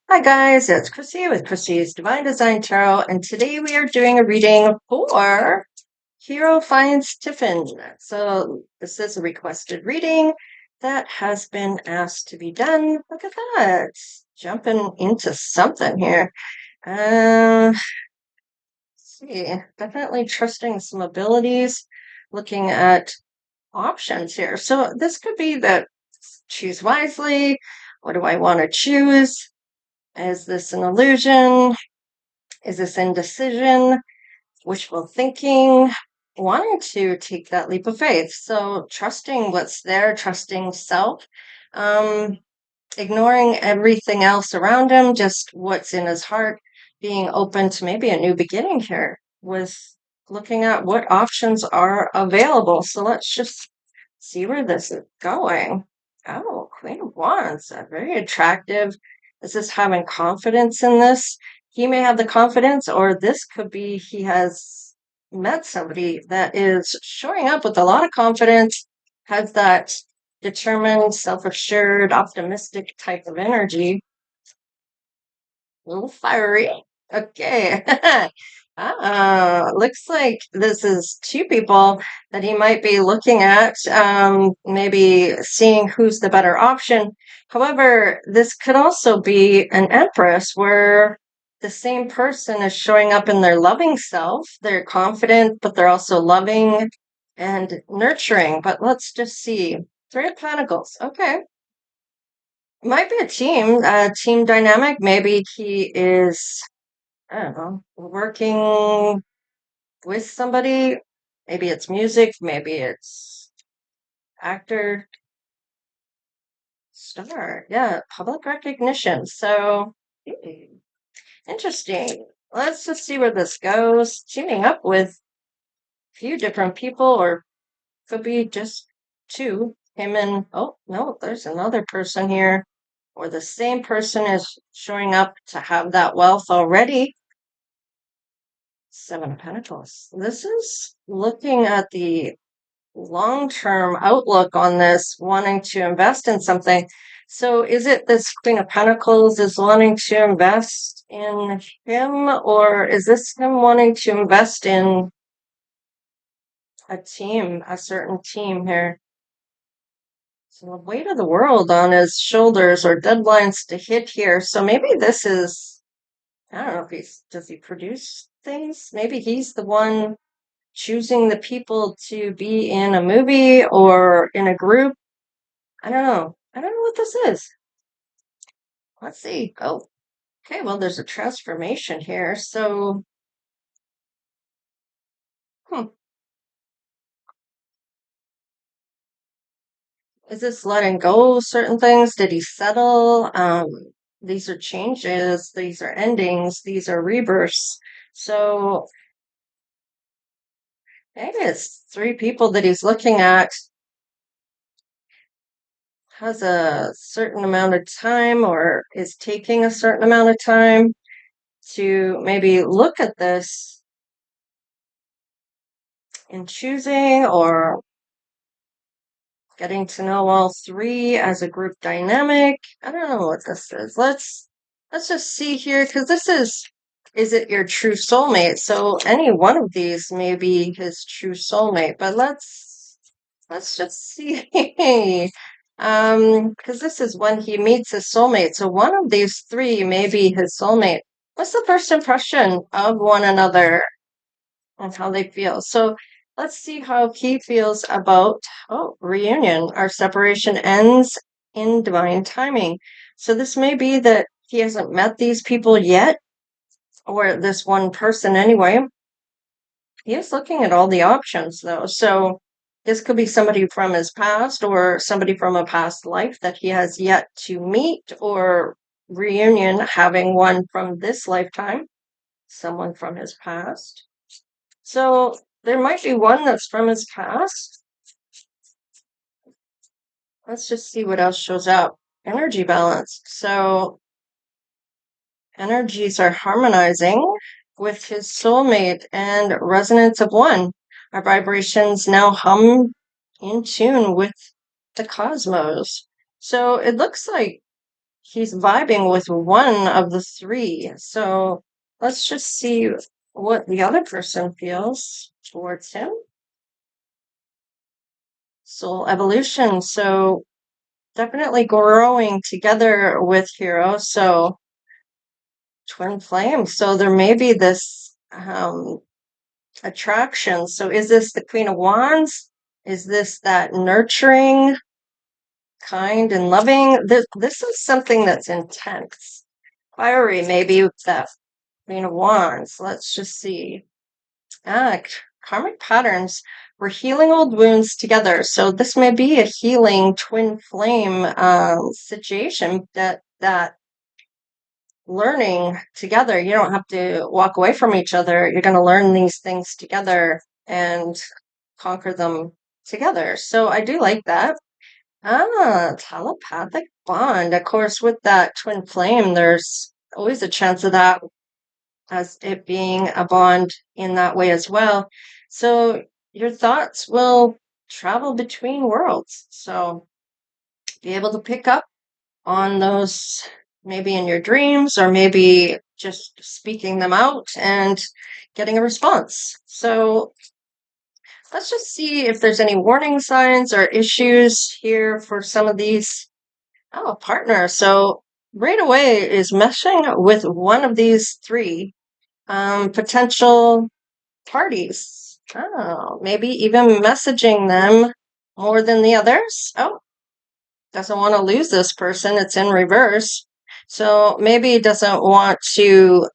Hi guys, it's Chrissy with Chrissy's Divine Design Tarot, and today we are doing a reading for Hero Finds Tiffin. So this is a requested reading that has been asked to be done. Look at that. Jumping into something here. Let's see, definitely trusting some abilities, looking at options here. So this could be that choose wisely. What do I want to choose? Is this an illusion? Is this indecision, wishful thinking, wanting to take that leap of faith? So trusting what's there, trusting self, um, ignoring everything else around him, just what's in his heart, being open to maybe a new beginning here with looking at what options are available. So let's just see where this is going. Oh, Queen of Wands, very attractive. Is this having confidence in this? He may have the confidence, or this could be he has met somebody that is showing up with a lot of confidence, has that determined, self-assured, optimistic type of energy. A little fiery. Okay. Looks like this is two people that he might be looking at, maybe seeing who's the better option. However, this could also be an empress where the same person is showing up in their loving self. They're confident, but they're also loving and nurturing. But let's just see. Three of Pentacles. Okay. Might be a team dynamic. Maybe he is, I don't know, working with somebody. Maybe it's music, maybe it's actor, star. Yeah, public recognition. So, interesting. Let's just see where this goes. Teaming up with a few different people, or could be just two. Him and, oh, no, there's another person here. Or the same person is showing up to have that wealth already. Seven of Pentacles. This is looking at the long-term outlook on this, wanting to invest in something. So is it this Queen of Pentacles is wanting to invest in him, or is this him wanting to invest in a team, a certain team here? So the weight of the world on his shoulders, or deadlines to hit here. So maybe this is, I don't know if does he produce things? Maybe he's the one choosing the people to be in a movie or in a group. I don't know. I don't know what this is. Let's see. Oh, okay. Well, there's a transformation here. So, hmm, is this letting go of certain things? Did he settle? These are changes. These are endings. These are rebirths. So maybe it's three people that he's looking at, has a certain amount of time, or is taking a certain amount of time to maybe look at this in choosing, or getting to know all three as a group dynamic. I don't know what this is. Let's just see here, because this is it your true soulmate? So any one of these may be his true soulmate, but let's just see. Because this is when he meets his soulmate. So one of these three may be his soulmate. What's the first impression of one another and how they feel? So let's see how he feels about, oh, reunion. Our separation ends in divine timing. So this may be that he hasn't met these people yet, or this one person anyway. He is looking at all the options though. So this could be somebody from his past, or somebody from a past life that he has yet to meet, or reunion, having one from this lifetime, someone from his past. So there might be one that's from his past. Let's just see what else shows up. Energy balance. So energies are harmonizing with his soulmate and resonance of one. Our vibrations now hum in tune with the cosmos. So it looks like he's vibing with one of the three. So let's just see what the other person feels towards him. Soul evolution. So definitely growing together with Hero. So twin flame. So there may be this attraction. So is this the Queen of Wands? Is this that nurturing, kind, and loving? This is something that's intense. Fiery, maybe that Queen of Wands. Let's just see. Ah, karmic patterns. We're healing old wounds together. So this may be a healing twin flame situation that learning together. You don't have to walk away from each other. You're going to learn these things together and conquer them together. So I do like that. Ah, telepathic bond. Of course, with that twin flame, there's always a chance of that as it being a bond in that way as well. So your thoughts will travel between worlds. So be able to pick up on those maybe in your dreams or maybe just speaking them out and getting a response. So let's just see if there's any warning signs or issues here for some of these. Oh, partner. So right away is meshing with one of these three potential parties. Oh, maybe even messaging them more than the others. Oh, doesn't want to lose this person. It's in reverse. So maybe doesn't want to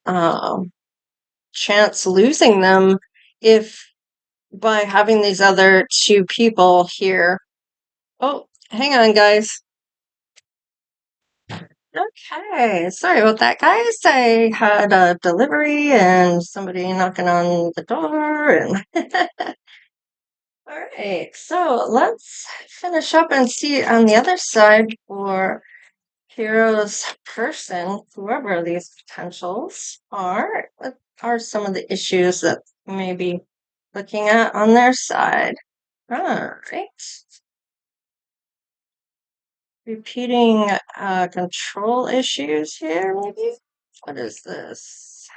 chance losing them if by having these other two people here. Oh, hang on, guys. Okay, sorry about that, guys. I had a delivery and somebody knocking on the door and all right, so let's finish up and see on the other side for Hero's person, whoever these potentials are. What are some of the issues that we may be looking at on their side? All right. Repeating control issues here, maybe? What is this?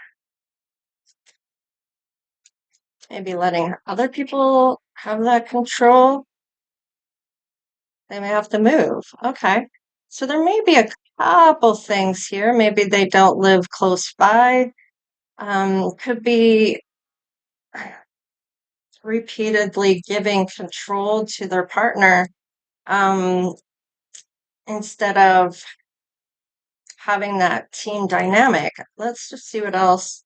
Maybe letting other people have that control. They may have to move. Okay. So there may be a couple things here. Maybe they don't live close by. Could be repeatedly giving control to their partner instead of having that team dynamic. Let's just see what else.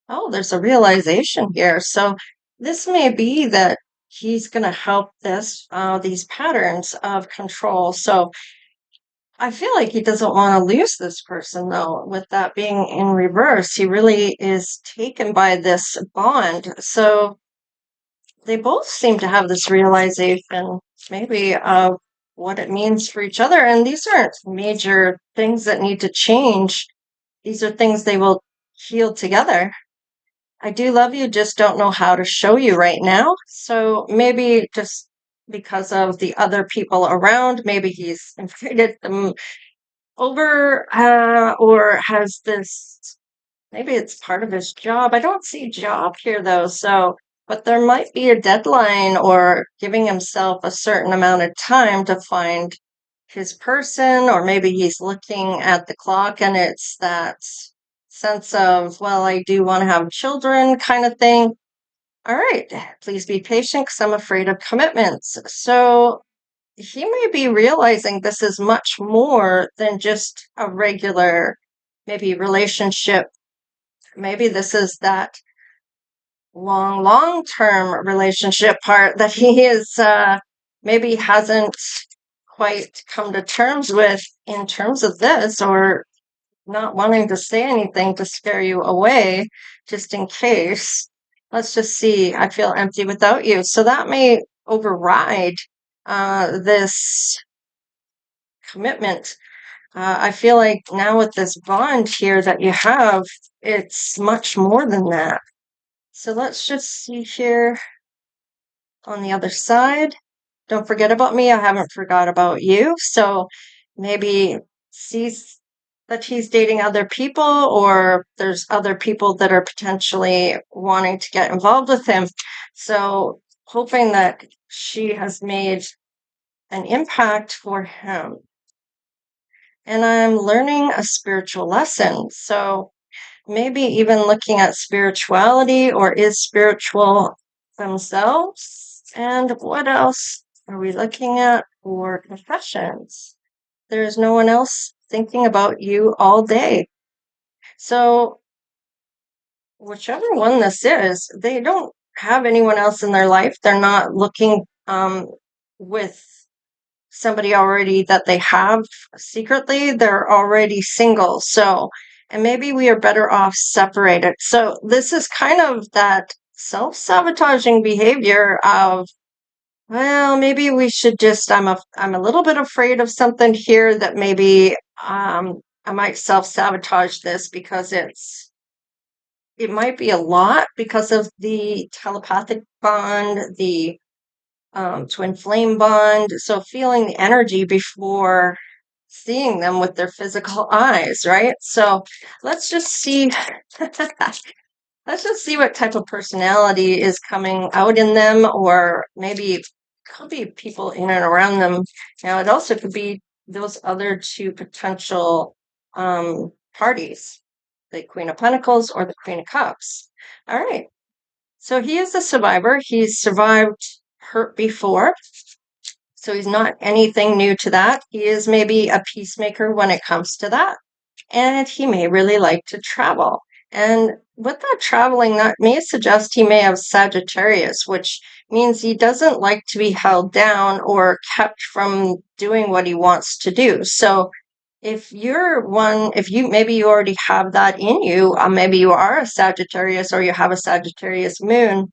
Oh, there's a realization here. So this may be that he's going to help these patterns of control. So I feel like he doesn't want to lose this person, though, with that being in reverse. He really is taken by this bond. So they both seem to have this realization, maybe, of what it means for each other. And these aren't major things that need to change. These are things they will heal together. I do love you, just don't know how to show you right now. So maybe just because of the other people around, maybe he's invited them over or has this, maybe it's part of his job. I don't see job here though, so but there might be a deadline or giving himself a certain amount of time to find his person, or maybe he's looking at the clock and it's that sense of, well, I do want to have children kind of thing. All right, please be patient because I'm afraid of commitments. So he may be realizing this is much more than just a regular, maybe relationship. Maybe this is that long-term relationship part that he is maybe hasn't quite come to terms with in terms of this, or not wanting to say anything to scare you away just in case. Let's just see. I feel empty without you. So that may override this commitment. I feel like now with this bond here that you have, it's much more than that. So let's just see here on the other side. Don't forget about me. I haven't forgot about you. So maybe sees that he's dating other people, or there's other people that are potentially wanting to get involved with him. So hoping that she has made an impact for him. And I'm learning a spiritual lesson. So maybe even looking at spirituality, or is spiritual themselves. And what else are we looking at for confessions? There's no one else thinking about you all day. So whichever one this is, they don't have anyone else in their life. They're not looking with somebody already that they have secretly. They're already single. So, and maybe we are better off separated. So this is kind of that self-sabotaging behavior of, well, maybe we should just, I'm a little bit afraid of something here, that maybe I might self-sabotage this because it might be a lot because of the telepathic bond, the twin flame bond. So feeling the energy before seeing them with their physical eyes, right? So let's just see. Let's just see what type of personality is coming out in them, or maybe it could be people in and around them. Now, it also could be those other two potential parties, the Queen of Pentacles or the Queen of Cups. All right. So he is a survivor. He's survived hurt before. So he's not anything new to that. He is maybe a peacemaker when it comes to that. And he may really like to travel. And with that traveling, that may suggest he may have Sagittarius, which means he doesn't like to be held down or kept from doing what he wants to do. So if you're one, if you maybe you already have that in you, maybe you are a Sagittarius, or you have a Sagittarius moon,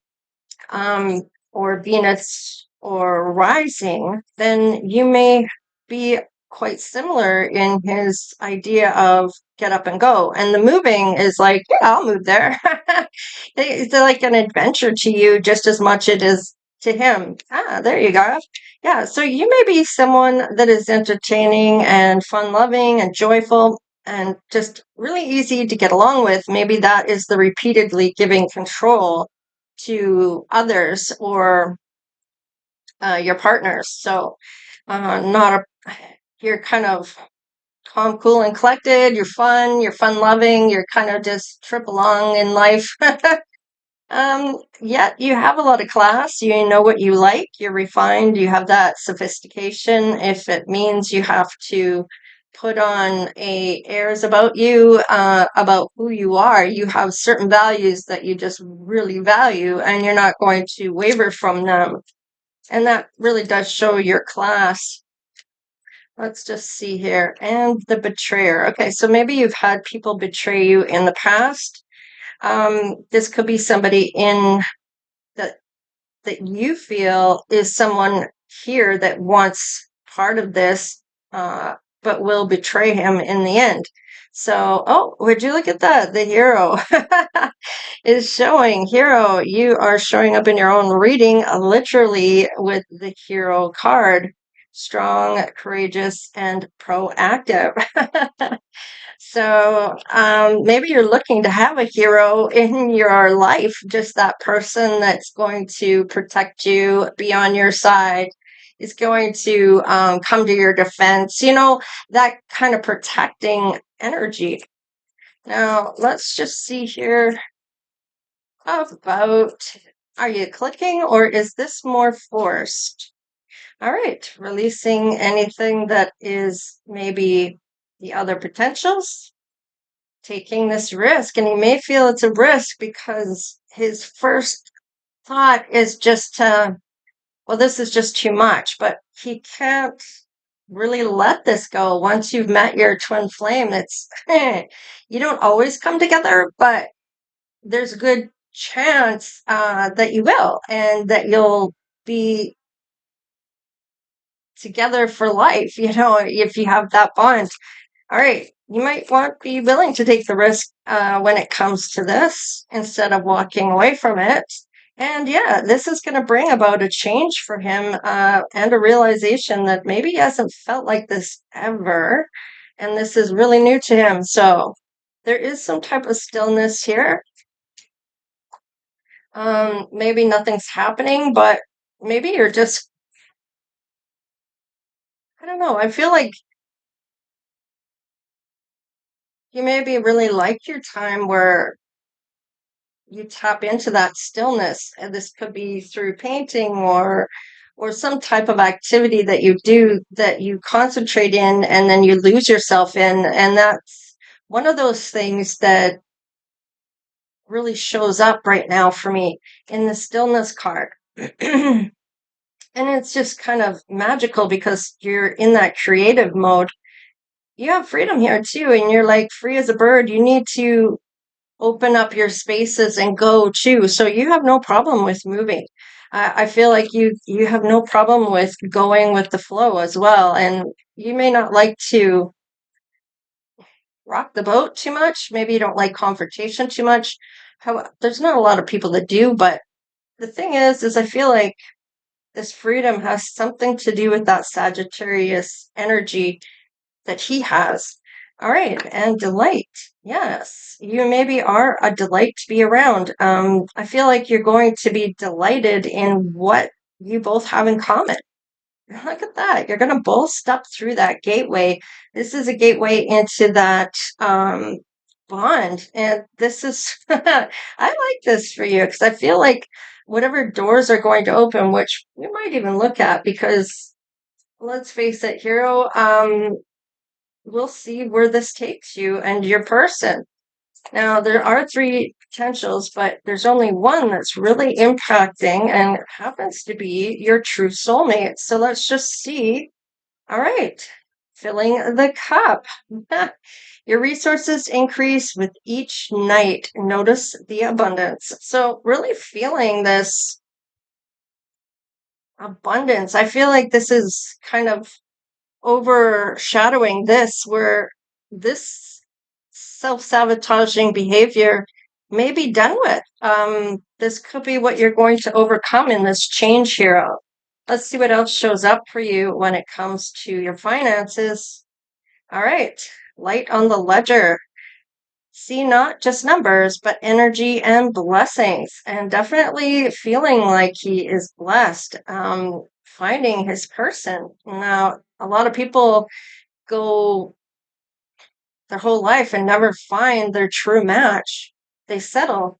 or Venus or rising, then you may be quite similar in his idea of get up and go. And the moving is like, yeah, I'll move there. It's like an adventure to you just as much it is to him. Ah, there you go. Yeah, so you may be someone that is entertaining and fun-loving and joyful and just really easy to get along with. Maybe that is the repeatedly giving control to others, or your partners. So not a, you're kind of calm, cool, and collected. You're fun-loving. You're kind of just trip along in life. Yet you have a lot of class. You know what you like. You're refined. You have that sophistication. If it means you have to put on airs about you, about who you are, you have certain values that you just really value, and you're not going to waver from them. And that really does show your class. Let's just see here. And the betrayer. Okay, so maybe you've had people betray you in the past. This could be somebody in that you feel is someone here that wants part of this, but will betray him in the end. So, oh, would you look at that? The hero is showing. Hero, you are showing up in your own reading, literally with the hero card. Strong, courageous, and proactive. So maybe you're looking to have a hero in your life, just that person that's going to protect you, be on your side, is going to come to your defense, that kind of protecting energy. Now, let's just see here about, are you clicking, or is this more forced? All right, releasing anything that is maybe the other potentials, taking this risk. And he may feel it's a risk because his first thought is just well, this is just too much, but he can't really let this go. Once you've met your twin flame, it's you don't always come together, but there's a good chance that you will, and that you'll be together for life, if you have that bond. All right, you might want to be willing to take the risk when it comes to this, instead of walking away from it. And yeah, this is going to bring about a change for him, and a realization that maybe he hasn't felt like this ever. and this is really new to him. So there is some type of stillness here. Maybe nothing's happening, but maybe you're just, I don't know. I feel like you maybe really like your time where you tap into that stillness, and this could be through painting or some type of activity that you do that you concentrate in and then you lose yourself in, and that's one of those things that really shows up right now for me in the stillness card. And it's just kind of magical because you're in that creative mode. You have freedom here too, and you're like free as a bird. You need to open up your spaces and go too. So you have no problem with moving. I feel like you have no problem with going with the flow as well. And you may not like to rock the boat too much. Maybe you don't like confrontation too much. There's not a lot of people that do, but the thing is I feel like this freedom has something to do with that Sagittarius energy that he has. All right, and delight. Yes, you maybe are a delight to be around. I feel like you're going to be delighted in what you both have in common. Look at that. You're going to both step through that gateway. This is a gateway into that bond. And this is, I like this for you because I feel like whatever doors are going to open, which we might even look at because let's face it, Hero, we'll see where this takes you and your person. Now, there are three potentials, but there's only one that's really impacting, and it happens to be your true soulmate. So let's just see. All right, filling the cup. Your resources increase with each night. Notice the abundance. So, really feeling this abundance. I feel like this is kind of overshadowing this, where this self-sabotaging behavior may be done with. This could be what you're going to overcome in this change here. Let's see what else shows up for you when it comes to your finances. All right, light on the ledger. See not just numbers, but energy and blessings, and definitely feeling like he is blessed, finding his person. Now, a lot of people go their whole life and never find their true match. They settle.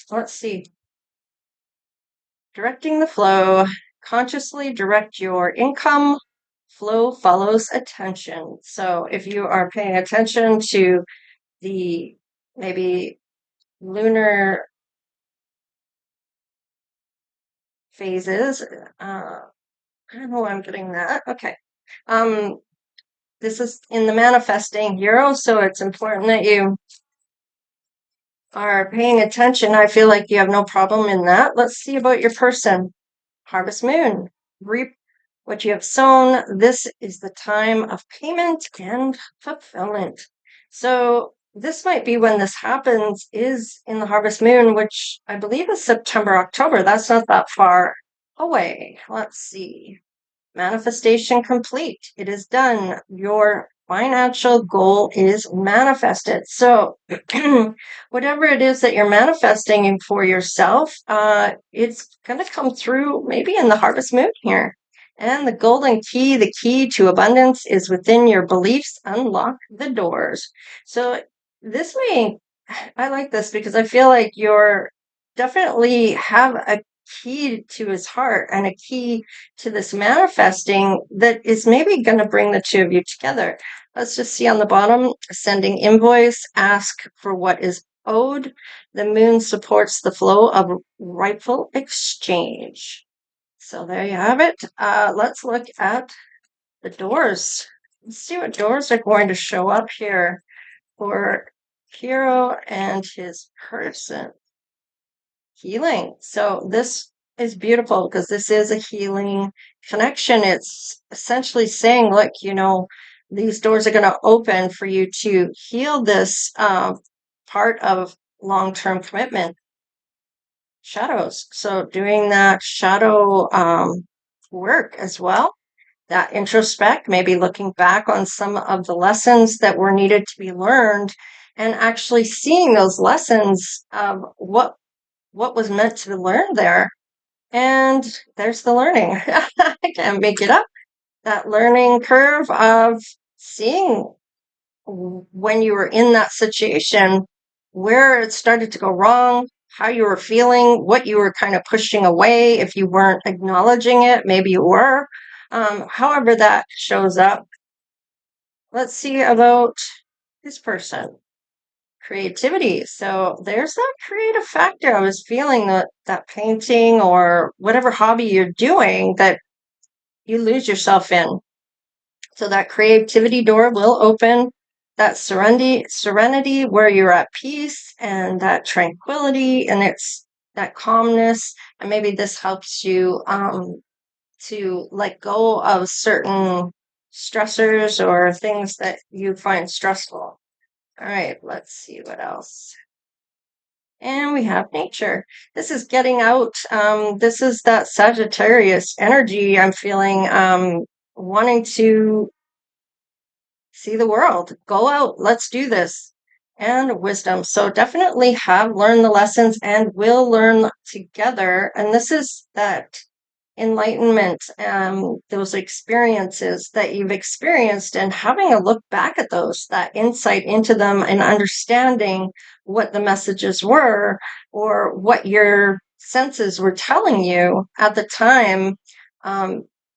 Let's see. Directing the flow. Consciously direct your income. Flow follows attention. So if you are paying attention to the maybe lunar phases, I don't know why I'm getting that. Okay. This is in the manifesting hero, so it's important that you are paying attention. I feel like you have no problem in that. Let's see about your person. Harvest moon. Reap what you have sown. This is the time of payment and fulfillment. So this might be when this happens is in the harvest moon, which I believe is September, October. That's not that far away. Let's see. Manifestation complete. It is done. Your financial goal is manifested. So, whatever it is that you're manifesting for yourself, it's going to come through maybe in the harvest moon here. And the golden key, the key to abundance, is within your beliefs. Unlock the doors. So, this way, I like this because I feel like you're definitely have a key to his heart and a key to this manifesting that is maybe going to bring the two of you together. Let's just see on the bottom, sending invoice, ask for what is owed. The moon supports the flow of rightful exchange. So there you have it. Let's look at the doors. Let's see what doors are going to show up here for Hero and his person. Healing. So this is beautiful because this is a healing connection. It's essentially saying, look, these doors are going to open for you to heal this part of long-term commitment. Shadows. So doing that shadow work as well. that introspect, maybe looking back on some of the lessons that were needed to be learned and actually seeing those lessons of what was meant to be learned there. And there's the learning. I can't make it up. That learning curve of seeing when you were in that situation, where it started to go wrong, how you were feeling, what you were kind of pushing away. If you weren't acknowledging it, maybe you were. However, that shows up. Let's see about this person. Creativity. So there's that creative factor. I was feeling that painting or whatever hobby you're doing that you lose yourself in. So that creativity door will open, that serenity where you're at peace and that tranquility and it's that calmness. And maybe this helps you to let go of certain stressors or things that you find stressful. All right, let's see what else. And we have nature. This is getting out. This is that Sagittarius energy I'm feeling, wanting to see the world, go out, let's do this, and wisdom. So definitely have learned the lessons and will learn together. And this is that enlightenment, those experiences that you've experienced and having a look back at those, that insight into them and understanding what the messages were or what your senses were telling you at the time,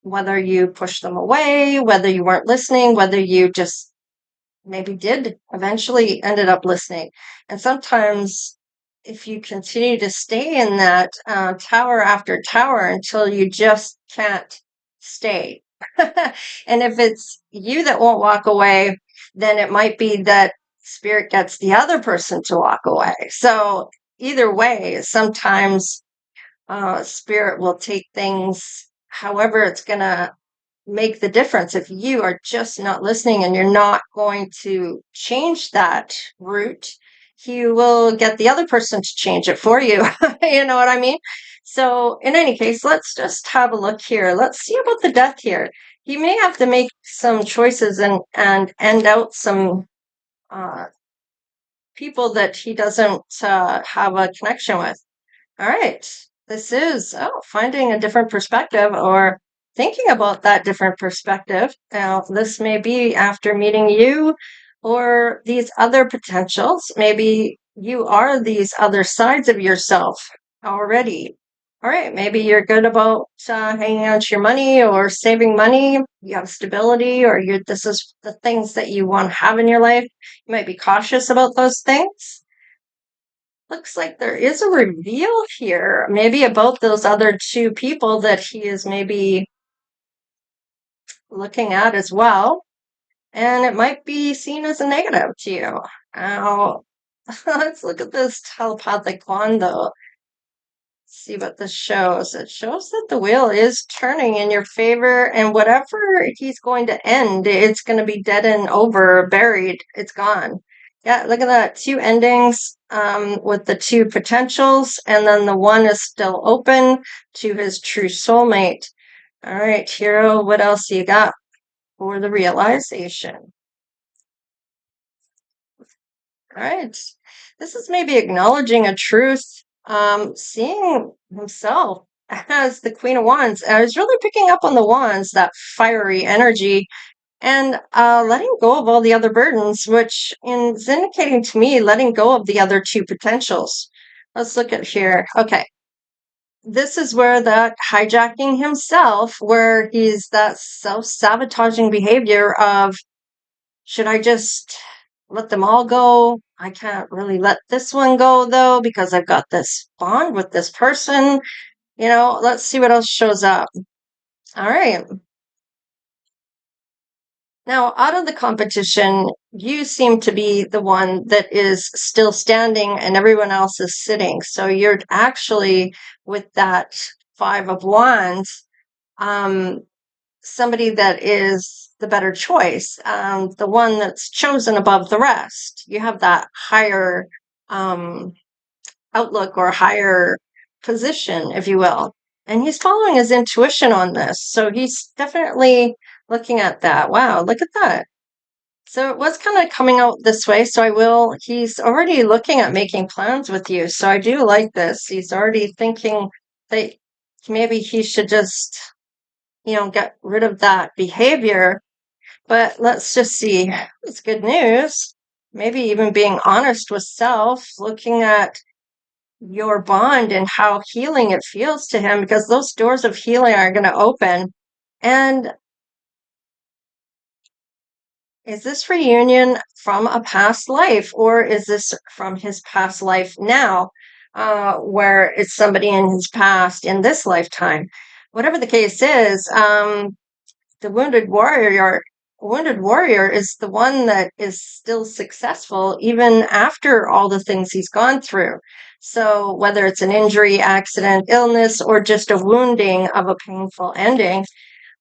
whether you pushed them away, whether you weren't listening, whether you just maybe did eventually ended up listening. And sometimes if you continue to stay in that tower after tower until you just can't stay. And if it's you that won't walk away, then it might be that spirit gets the other person to walk away. So either way, sometimes spirit will take things however it's going to make the difference. If you are just not listening and you're not going to change that route, he will get the other person to change it for you. You know what I mean? So in any case, let's just have a look here. Let's see about the death here. He may have to make some choices and end out some people that he doesn't have a connection with. All right. This is finding a different perspective or thinking about that different perspective. Now, this may be after meeting you or these other potentials. Maybe you are these other sides of yourself already. All right. Maybe you're good about hanging on to your money or saving money. You have stability or this is the things that you want to have in your life. You might be cautious about those things. Looks like there is a reveal here, maybe about those other two people that he is maybe looking at as well. And it might be seen as a negative to you. Now, let's look at this telepathic wand, though. See what this shows. It shows that the wheel is turning in your favor, and whatever he's going to end, it's going to be dead and over, buried. It's gone. Yeah, look at that. Two endings with the two potentials, and then the one is still open to his true soulmate. All right, hero, what else you got for the realization? All right. This is maybe acknowledging a truth, seeing himself as the Queen of Wands. I was really picking up on the wands, that fiery energy, and letting go of all the other burdens, which is indicating to me letting go of the other two potentials. Let's look at here. Okay. This is where that hijacking himself, where he's that self-sabotaging behavior of, should I just let them all go? I can't really let this one go, though, because I've got this bond with this person. You know, let's see what else shows up. All right. Now, out of the competition, you seem to be the one that is still standing and everyone else is sitting. So you're actually, with that Five of Wands, somebody that is the better choice, the one that's chosen above the rest. You have that higher outlook or higher position, if you will. And he's following his intuition on this. So he's definitely looking at that. Wow, look at that. So it was kind of coming out this way. So he's already looking at making plans with you. So I do like this. He's already thinking that maybe he should just, get rid of that behavior. But let's just see. It's good news. Maybe even being honest with self, looking at your bond and how healing it feels to him, because those doors of healing are going to open. And is this reunion from a past life, or is this from his past life now, where it's somebody in his past in this lifetime? Whatever the case is, the wounded warrior is the one that is still successful even after all the things he's gone through. So whether it's an injury, accident, illness, or just a wounding of a painful ending,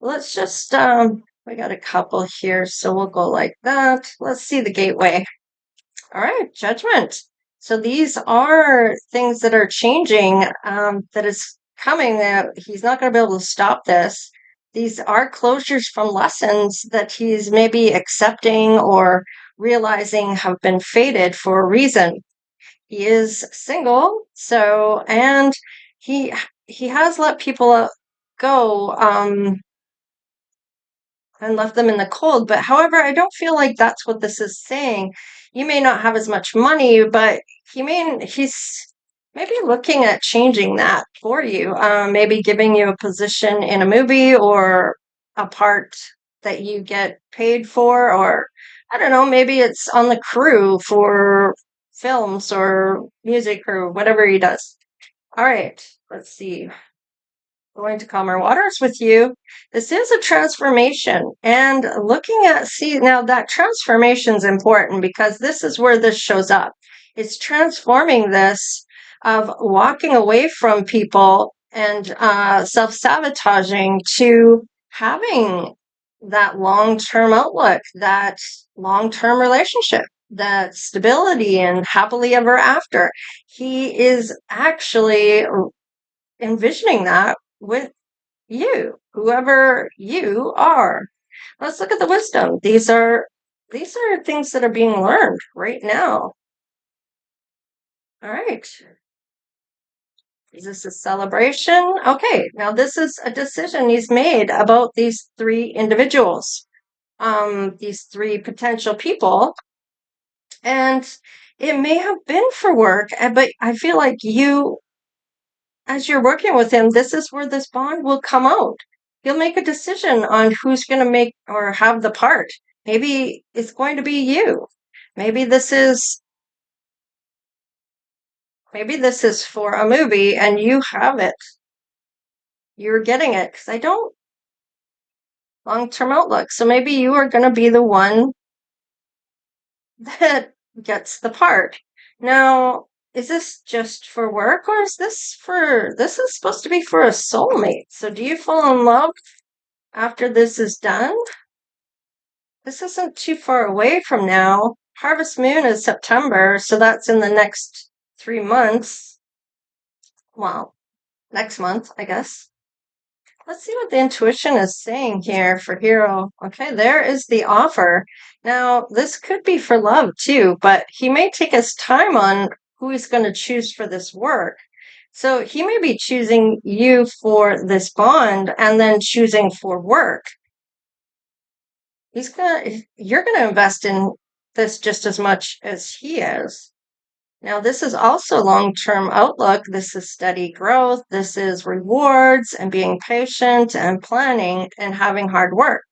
let's just we got a couple here, so we'll go like that. Let's see the gateway. All right, judgment. So these are things that are changing, that is coming, that he's not going to be able to stop this. These are closures from lessons that he's maybe accepting or realizing have been fated for a reason. He is single, and he he has let people go, and left them in the cold. But however, I don't feel like that's what this is saying. You may not have as much money, but he's maybe looking at changing that for you. Maybe giving you a position in a movie or a part that you get paid for, or I don't know, maybe it's on the crew for films or music or whatever he does. All right, let's see, going to calmer waters with you. This is a transformation, and looking at, see, now that transformation is important because this is where this shows up. It's transforming this of walking away from people and self-sabotaging to having that long-term outlook, that long-term relationship, that stability and happily ever after. He is actually envisioning that with you, whoever you are. Let's look at the wisdom. These are things that are being learned right now. All right. Is this a celebration? Okay, now this is a decision he's made about these three individuals, these three potential people. And it may have been for work, but I feel like you, as you're working with him, this is where this bond will come out. He'll make a decision on who's going to make or have the part. Maybe it's going to be you. Maybe this is for a movie and you have it. You're getting it, because I don't long-term outlook. So maybe you are going to be the one that gets the part. Now, is this just for work, or is this is supposed to be for a soulmate? So do you fall in love after this is done? This isn't too far away from now. Harvest Moon is September, so that's in the next 3 months. Well, next month, I guess. Let's see what the intuition is saying here for Hero. Okay, there is the offer. Now, this could be for love too, but he may take his time on who he's going to choose for this work. So he may be choosing you for this bond and then choosing for work. You're gonna invest in this just as much as he is. Now, this is also long-term outlook. This is steady growth. This is rewards and being patient and planning and having hard work.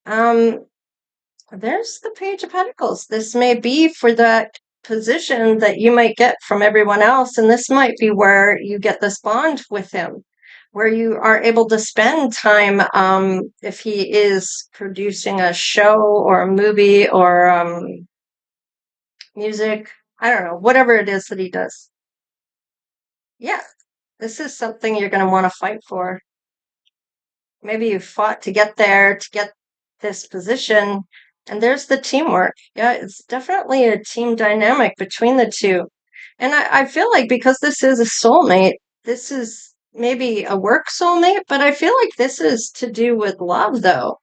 There's the Page of Pentacles. This may be for that position that you might get from everyone else, and this might be where you get this bond with him, where you are able to spend time, if he is producing a show or a movie or music, I don't know, whatever it is that he does. Yeah, this is something you're going to want to fight for. Maybe you fought to get there, to get this position, and there's the teamwork. Yeah, it's definitely a team dynamic between the two. And I feel like because this is a soulmate, this is maybe a work soulmate, but I feel like this is to do with love, though.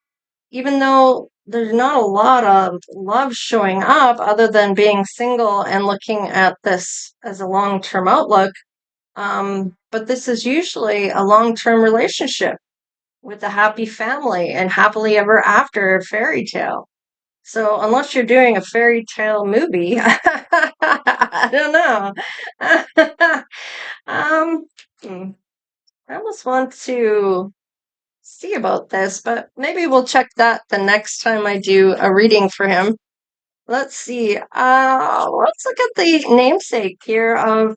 Even though there's not a lot of love showing up other than being single and looking at this as a long-term outlook. But this is usually a long-term relationship with a happy family and happily ever after fairy tale. So unless you're doing a fairy tale movie, I don't know. um, hmm, I almost want to see about this, but maybe we'll check that the next time I do a reading for him. Let's see. Let's look at the namesake here of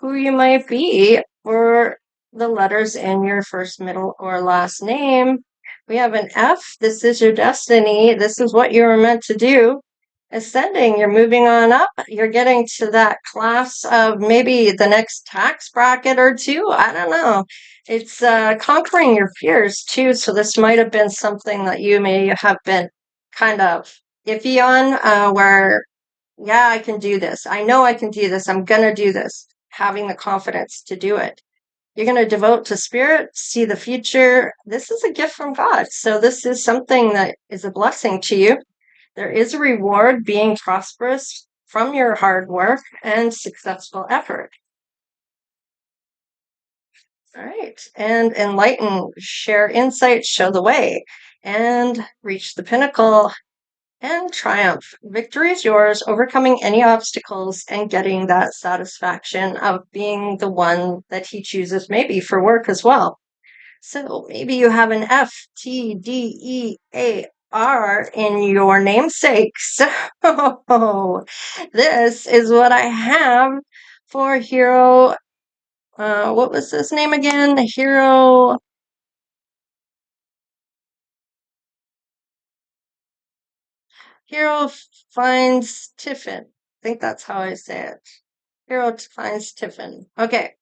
who you might be or the letters in your first, middle, or last name. We have an F. This is your destiny. This is what you were meant to do. Ascending, you're moving on up. You're getting to that class of maybe the next tax bracket or two. I don't know. It's conquering your fears too. So this might have been something that you may have been kind of iffy on, where yeah, I can do this. I know I can do this. I'm going to do this. Having the confidence to do it. You're going to devote to spirit, see the future. This is a gift from God. So this is something that is a blessing to you. There is a reward being prosperous from your hard work and successful effort. All right. And enlighten, share insights, show the way, and reach the pinnacle and triumph. Victory is yours, overcoming any obstacles and getting that satisfaction of being the one that he chooses, maybe for work as well. So maybe you have an FTDEAR in your namesake. So this is what I have for Hero. What was his name again? Hero finds Tiffin. I think that's how I say it. Hero finds Tiffin. Okay.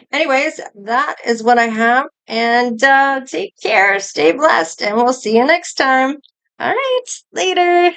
Anyways, that is what I have. And take care, stay blessed, and we'll see you next time. All right, later.